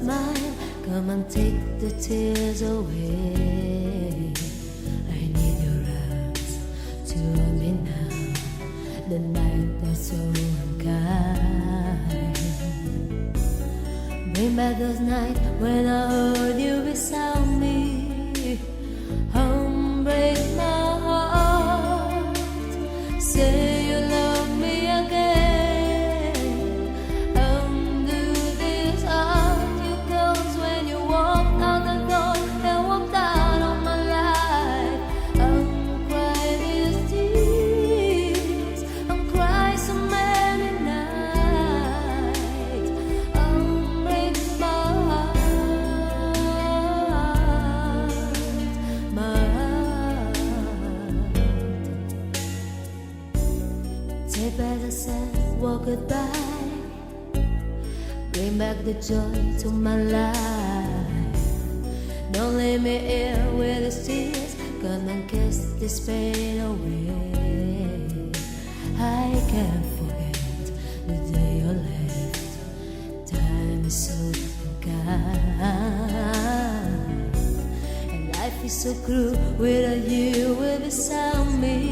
mine, come and take the tears away. I need your arms to hold me now, the night that's so unkind. Bring back those nights when I heard you beside me. Break my heart, say you love me again. Undo this heart you close when you walked out the door and walked out of my life. I'm crying these tears, I'm crying so many nights. Break my heart, my take back the sad, walk goodbye. Bring back the joy to my life. Don't leave me here with these tears, come and kiss this pain away. I can't forget the day you left. Time is so kind, and life is so cruel without you beside me.